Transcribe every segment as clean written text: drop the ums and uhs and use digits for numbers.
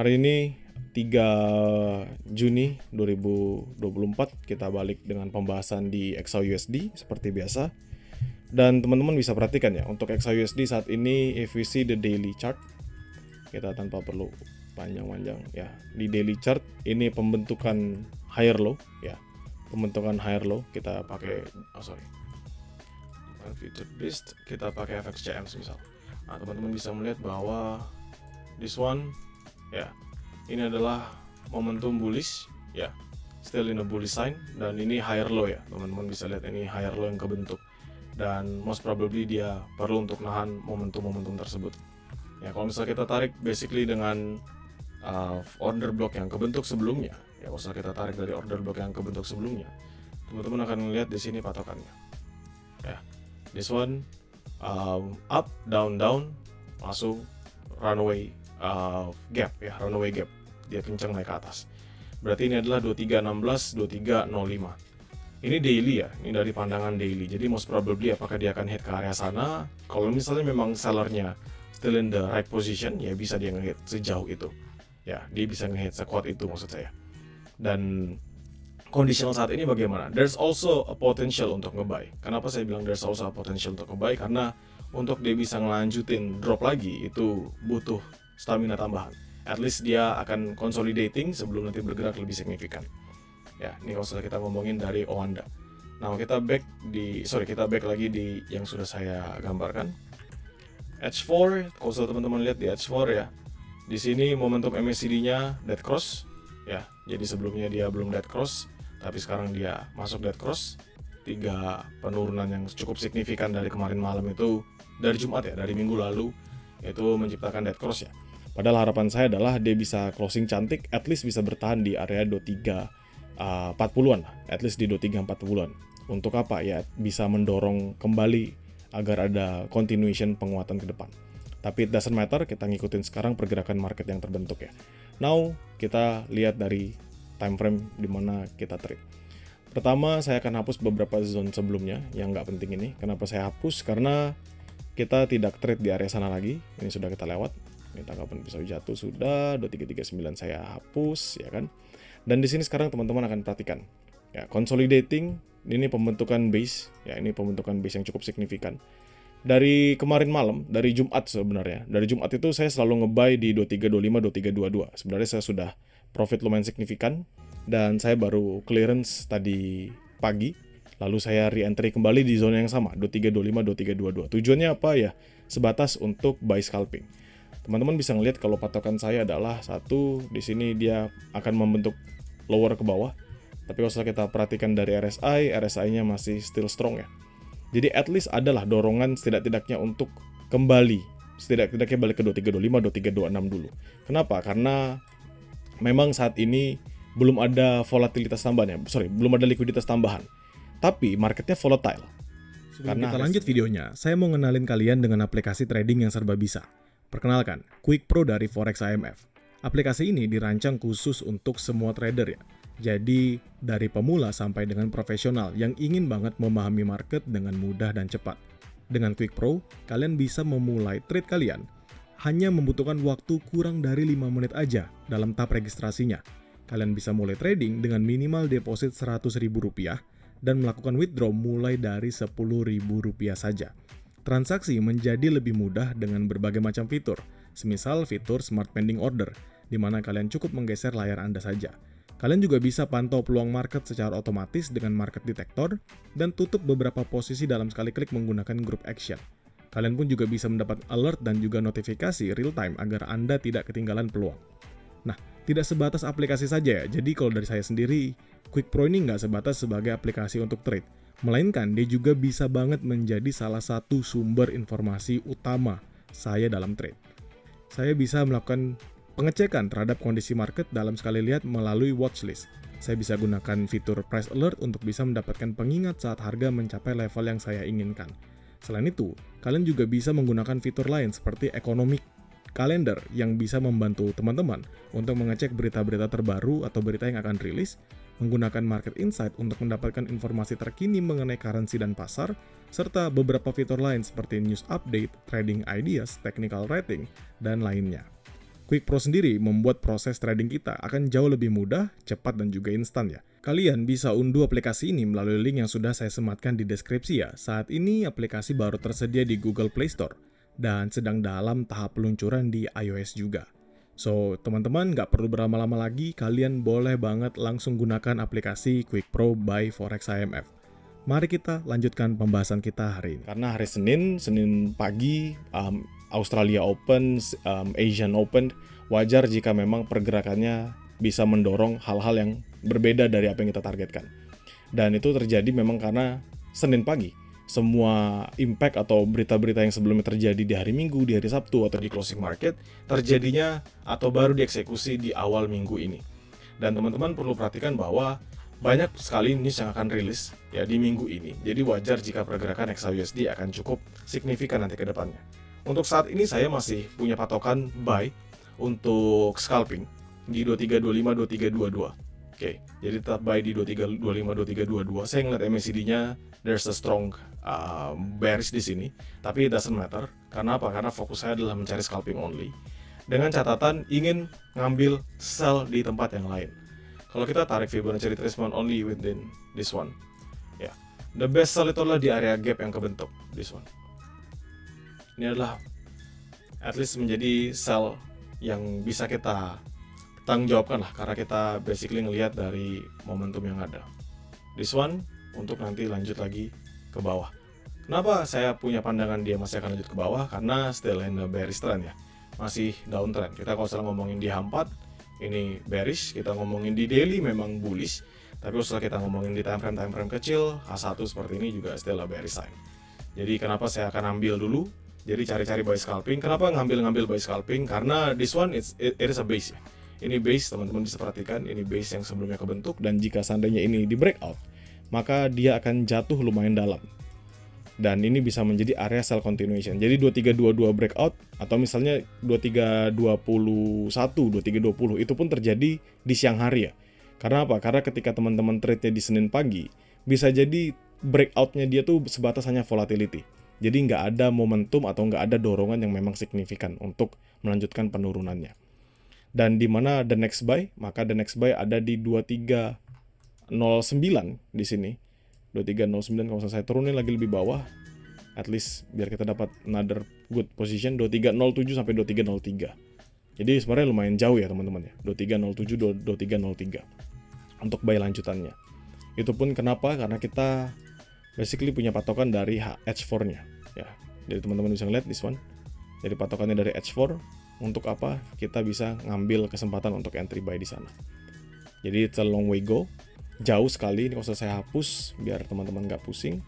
Hari ini 3 Juni 2024 kita balik dengan pembahasan di XAUSD seperti biasa. Dan teman-teman bisa perhatikan ya, untuk XAUSD saat ini if we see the daily chart, kita tanpa perlu panjang-panjang ya. Di daily chart ini pembentukan higher low ya. Pembentukan higher low kita pakai future based, kita pakai FXCM misal. Nah, teman-teman bisa melihat bahwa this one ya, ini adalah momentum bullish ya, still in a bullish sign, dan ini higher low ya, teman-teman bisa lihat ini higher low yang kebentuk, dan most probably dia perlu untuk nahan momentum-momentum tersebut ya. Kalau misalnya kita tarik basically dengan order block yang kebentuk sebelumnya ya, kalau misalnya kita tarik dari order block yang kebentuk sebelumnya, teman-teman akan melihat di sini patokannya ya, this one up down down, langsung runaway gap ya, runaway gap, dia kencang naik ke atas. Berarti ini adalah 2316, 2305. Ini daily ya, ini dari pandangan daily. Jadi most probably apakah dia akan hit ke area sana? Kalau misalnya memang sellernya still in the right position, ya bisa dia nge-hit sejauh itu. Ya, dia bisa nge-hit sekuat itu maksud saya. Dan conditional saat ini bagaimana? There's also a potential untuk nge-buy. Kenapa saya bilang there's also a potential untuk nge-buy? Karena untuk dia bisa ngelanjutin drop lagi itu butuh stamina tambahan. At least dia akan consolidating sebelum nanti bergerak lebih signifikan. Ya, ini kalau sudah kita ngomongin dari Owanda. Nah, kita back lagi di yang sudah saya gambarkan. H4, kalau sudah teman-teman lihat di H4 ya. Di sini momentum MACD-nya dead cross ya. Jadi sebelumnya dia belum dead cross, tapi sekarang dia masuk dead cross. 3 penurunan yang cukup signifikan dari kemarin malam itu, dari Jumat ya, dari minggu lalu, itu menciptakan dead cross ya. Padahal harapan saya adalah dia bisa closing cantik, at least bisa bertahan di area 2340-an lah, at least di 2340-an. Untuk apa ya? Bisa mendorong kembali agar ada continuation penguatan ke depan. Tapi it doesn't matter, kita ngikutin sekarang pergerakan market yang terbentuk ya. Now, kita lihat dari time frame di mana kita trade. Pertama, saya akan hapus beberapa zone sebelumnya yang nggak penting ini. Kenapa saya hapus? Karena kita tidak trade di area sana lagi. Ini sudah kita lewat. Ini tangkapan pisau jatuh sudah, 2339 saya hapus ya kan. Dan di sini sekarang teman-teman akan perhatikan ya, consolidating, ini pembentukan base ya, ini pembentukan base yang cukup signifikan. Dari kemarin malam, dari Jumat sebenarnya. Dari Jumat itu saya selalu nge-buy di 2325, 2322. Sebenarnya saya sudah profit lumayan signifikan dan saya baru clearance tadi pagi. Lalu saya re-entry kembali di zona yang sama, 2325, 2322. Tujuannya apa ya? Sebatas untuk buy scalping. Teman-teman bisa ngelihat kalau patokan saya adalah satu, di sini dia akan membentuk lower ke bawah. Tapi kalau kita perhatikan dari RSI-nya masih still strong ya. Jadi at least adalah dorongan setidak-tidaknya untuk kembali, setidak-tidaknya balik ke 2325, 2326 dulu. Kenapa? Karena memang saat ini belum ada volatilitas tambahan ya. Belum ada likuiditas tambahan. Tapi marketnya volatile. Sebelum kita lanjut videonya, saya mau ngenalin kalian dengan aplikasi trading yang serba bisa. Perkenalkan, Quick Pro dari Forex IMF. Aplikasi ini dirancang khusus untuk semua trader ya. Jadi, dari pemula sampai dengan profesional yang ingin banget memahami market dengan mudah dan cepat. Dengan Quick Pro, kalian bisa memulai trade kalian hanya membutuhkan waktu kurang dari 5 menit aja dalam tahap registrasinya. Kalian bisa mulai trading dengan minimal deposit Rp100.000 dan melakukan withdraw mulai dari Rp10.000 saja. Transaksi menjadi lebih mudah dengan berbagai macam fitur, semisal fitur Smart Pending Order, di mana kalian cukup menggeser layar Anda saja. Kalian juga bisa pantau peluang market secara otomatis dengan Market Detector, dan tutup beberapa posisi dalam sekali klik menggunakan Group Action. Kalian pun juga bisa mendapat alert dan juga notifikasi real time agar Anda tidak ketinggalan peluang. Nah, tidak sebatas aplikasi saja ya, jadi kalau dari saya sendiri, Quick Pro ini nggak sebatas sebagai aplikasi untuk trade, melainkan dia juga bisa banget menjadi salah satu sumber informasi utama saya dalam trade. Saya bisa melakukan pengecekan terhadap kondisi market dalam sekali lihat melalui watchlist. Saya bisa gunakan fitur price alert untuk bisa mendapatkan pengingat saat harga mencapai level yang saya inginkan. Selain itu, kalian juga bisa menggunakan fitur lain seperti economic calendar yang bisa membantu teman-teman untuk mengecek berita-berita terbaru atau berita yang akan rilis, menggunakan Market Insight untuk mendapatkan informasi terkini mengenai currency dan pasar, serta beberapa fitur lain seperti News Update, Trading Ideas, Technical Rating, dan lainnya. Quick Pro sendiri membuat proses trading kita akan jauh lebih mudah, cepat, dan juga instan ya. Kalian bisa unduh aplikasi ini melalui link yang sudah saya sematkan di deskripsi ya. Saat ini aplikasi baru tersedia di Google Play Store dan sedang dalam tahap peluncuran di iOS juga. So, teman-teman nggak perlu berlama-lama lagi, kalian boleh banget langsung gunakan aplikasi Quick Pro by Forex IMF. Mari kita lanjutkan pembahasan kita hari ini. Karena hari Senin pagi, Australia Open, Asian Open, wajar jika memang pergerakannya bisa mendorong hal-hal yang berbeda dari apa yang kita targetkan. Dan itu terjadi memang karena Senin pagi. Semua impact atau berita-berita yang sebelumnya terjadi di hari Minggu, di hari Sabtu, atau di closing market, terjadinya atau baru dieksekusi di awal minggu ini. Dan teman-teman perlu perhatikan bahwa banyak sekali news yang akan rilis ya di minggu ini. Jadi wajar jika pergerakan XAUSD akan cukup signifikan nanti ke depannya. Untuk saat ini saya masih punya patokan buy untuk scalping di 2325 2322. Oke, jadi tetap buy di 2325 2322. Saya ngeliat MACD-nya there's a strong bearish di sini, tapi it doesn't matter. Karena apa? Karena fokus saya adalah mencari scalping only. Dengan catatan ingin ngambil sell di tempat yang lain. Kalau kita tarik Fibonacci retracement only within this one, ya, the best sell itu adalah di area gap yang kebentuk, this one. Ini adalah at least menjadi sell yang bisa kita tanggung jawabkan lah, karena kita basically ngelihat dari momentum yang ada. This one untuk nanti lanjut lagi ke bawah. Kenapa saya punya pandangan dia masih akan lanjut ke bawah? Karena still in the bearish trend ya, masih downtrend. Kita kalau setelah ngomongin di H4 ini bearish, kita ngomongin di daily memang bullish, tapi setelah kita ngomongin di time frame kecil, H1 seperti ini juga still a bearish sign. Jadi kenapa saya akan ambil dulu? Jadi cari-cari buy scalping. Kenapa ngambil buy scalping? Karena this one it is a base ya. Ini base, teman-teman bisa perhatikan, ini base yang sebelumnya kebentuk, dan jika seandainya ini di breakout, maka dia akan jatuh lumayan dalam. Dan ini bisa menjadi area sell continuation. Jadi 2322 breakout atau misalnya 2321, 2320 itu pun terjadi di siang hari ya. Karena apa? Karena ketika teman-teman trade-nya di Senin pagi, bisa jadi breakout-nya dia tuh sebatas hanya volatility. Jadi nggak ada momentum atau nggak ada dorongan yang memang signifikan untuk melanjutkan penurunannya. Dan di mana the next buy? Maka the next buy ada di 2309 di sini. 2309 kalau saya turunin lagi lebih bawah, at least biar kita dapat another good position 2307 sampai 2303. Jadi sebenarnya lumayan jauh ya teman-teman ya, 2307 2303 untuk buy lanjutannya. Itu pun kenapa? Karena kita basically punya patokan dari H4-nya ya. Jadi teman-teman bisa ngeliat this one. Jadi patokannya dari H4 untuk apa? Kita bisa ngambil kesempatan untuk entry buy di sana. Jadi it's a long way go. Jauh sekali, ini kalau saya hapus biar teman-teman nggak pusing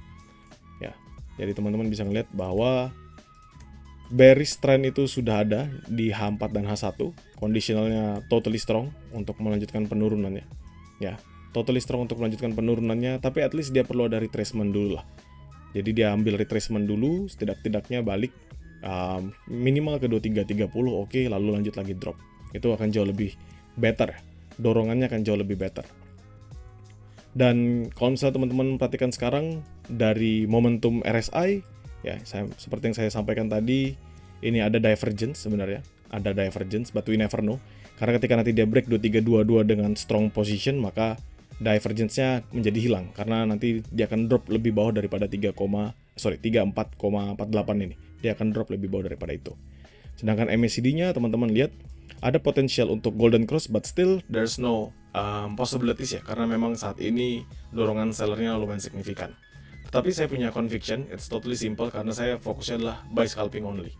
ya. Jadi teman-teman bisa ngeliat bahwa bearish trend itu sudah ada di H4 dan H1, conditionalnya totally strong untuk melanjutkan penurunannya ya, totally strong untuk melanjutkan penurunannya, tapi at least dia perlu ada retracement dulu lah. Jadi dia ambil retracement dulu, setidak-tidaknya balik minimal ke 2330, oke, lalu lanjut lagi drop. Itu akan jauh lebih better, dorongannya akan jauh lebih better. Dan kalau misalnya teman-teman perhatikan sekarang dari momentum RSI ya, seperti yang saya sampaikan tadi, ini ada divergence sebenarnya, ada divergence, but we never know. Karena ketika nanti dia break 2322 dengan strong position, maka divergence-nya menjadi hilang karena nanti dia akan drop lebih bawah daripada 34,48 ini. Dia akan drop lebih bawah daripada itu. Sedangkan MACD-nya teman-teman lihat ada potensial untuk golden cross, but still there's no possibilities ya, karena memang saat ini dorongan sellernya lumayan signifikan. Tetapi saya punya conviction, it's totally simple karena saya fokusnya adalah buy scalping only.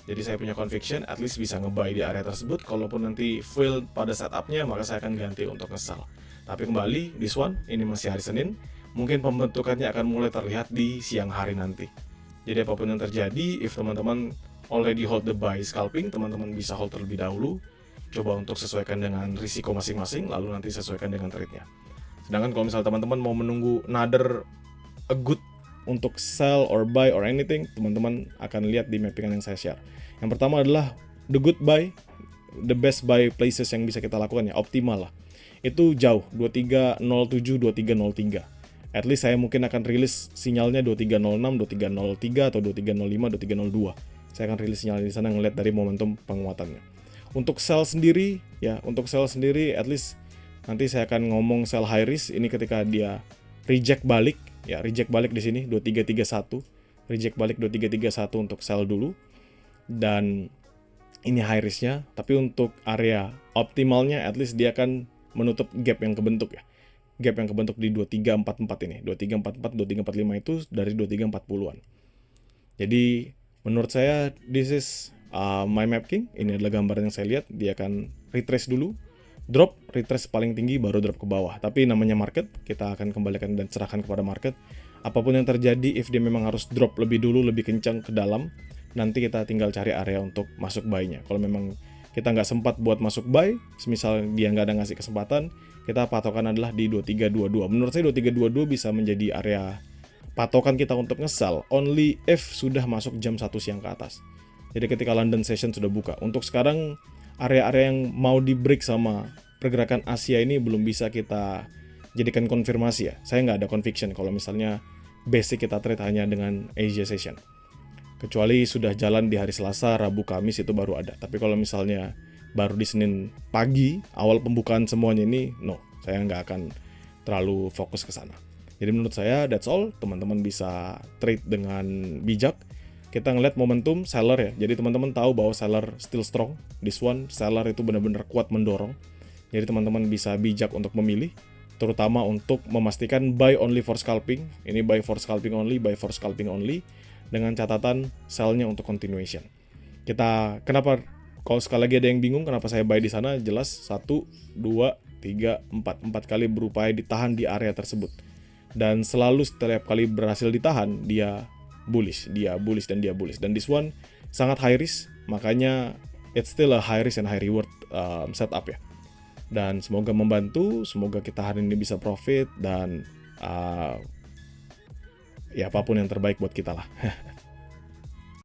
Jadi saya punya conviction, at least bisa nge-buy di area tersebut. Kalaupun nanti fail pada setupnya, maka saya akan ganti untuk nge-sell. Tapi kembali, this one, ini masih hari Senin, mungkin pembentukannya akan mulai terlihat di siang hari nanti. Jadi apapun yang terjadi, if teman-teman already hold the buy scalping, teman-teman bisa hold terlebih dahulu, coba untuk sesuaikan dengan risiko masing-masing, lalu nanti sesuaikan dengan trade-nya. Sedangkan kalau misalnya teman-teman mau menunggu another a good untuk sell or buy or anything, teman-teman akan lihat di mappingan yang saya share. Yang pertama adalah the good buy, the best buy places yang bisa kita lakukan ya, optimal lah. Itu jauh, 2307, 2303. At least saya mungkin akan rilis sinyalnya 2306, 2303 atau 2305, 2302. Saya akan rilis sinyal di sana ngeliat dari momentum penguatannya. Untuk sell sendiri ya, at least nanti saya akan ngomong sell high risk ini ketika dia reject balik di sini 2331, reject balik 2331 untuk sell dulu, dan ini high risknya. Tapi untuk area optimalnya at least dia akan menutup gap yang kebentuk ya, gap yang kebentuk di 2344 ini, 2344, 2345 itu dari 2340-an. Jadi menurut saya this is my map king. Ini adalah gambaran yang saya lihat. Dia akan retrace dulu, drop, retrace paling tinggi, baru drop ke bawah. Tapi namanya market, kita akan kembalikan dan serahkan kepada market. Apapun yang terjadi, if dia memang harus drop lebih dulu, lebih kencang ke dalam, nanti kita tinggal cari area untuk masuk buy-nya. Kalau memang kita nggak sempat buat masuk buy, semisal dia nggak ada ngasih kesempatan, kita patokan adalah di 2322. Menurut saya 2322 bisa menjadi area patokan kita untuk nge-sell only if sudah masuk jam 1 siang ke atas. Jadi ketika London session sudah buka. Untuk sekarang area-area yang mau di break sama pergerakan Asia ini belum bisa kita jadikan konfirmasi ya. Saya nggak ada conviction kalau misalnya basic kita trade hanya dengan Asia session. Kecuali sudah jalan di hari Selasa, Rabu, Kamis itu baru ada. Tapi kalau misalnya baru di Senin pagi, awal pembukaan semuanya ini, no. Saya nggak akan terlalu fokus ke sana. Jadi menurut saya that's all. Teman-teman bisa trade dengan bijak. Kita ngeliat momentum seller ya. Jadi teman-teman tahu bahwa seller still strong. This one seller itu benar-benar kuat mendorong. Jadi teman-teman bisa bijak untuk memilih, terutama untuk memastikan buy only for scalping. Ini buy for scalping only, buy for scalping only, dengan catatan sell-nya untuk continuation. Kita kenapa, kalau sekali lagi ada yang bingung kenapa saya buy di sana, jelas 1, 2, 3, 4 kali berupaya ditahan di area tersebut. Dan selalu setiap kali berhasil ditahan, dia bullish. Dan this one sangat high risk, makanya it's still a high risk and high reward setup ya. Dan semoga membantu, semoga kita hari ini bisa profit, dan ya apapun yang terbaik buat kita lah.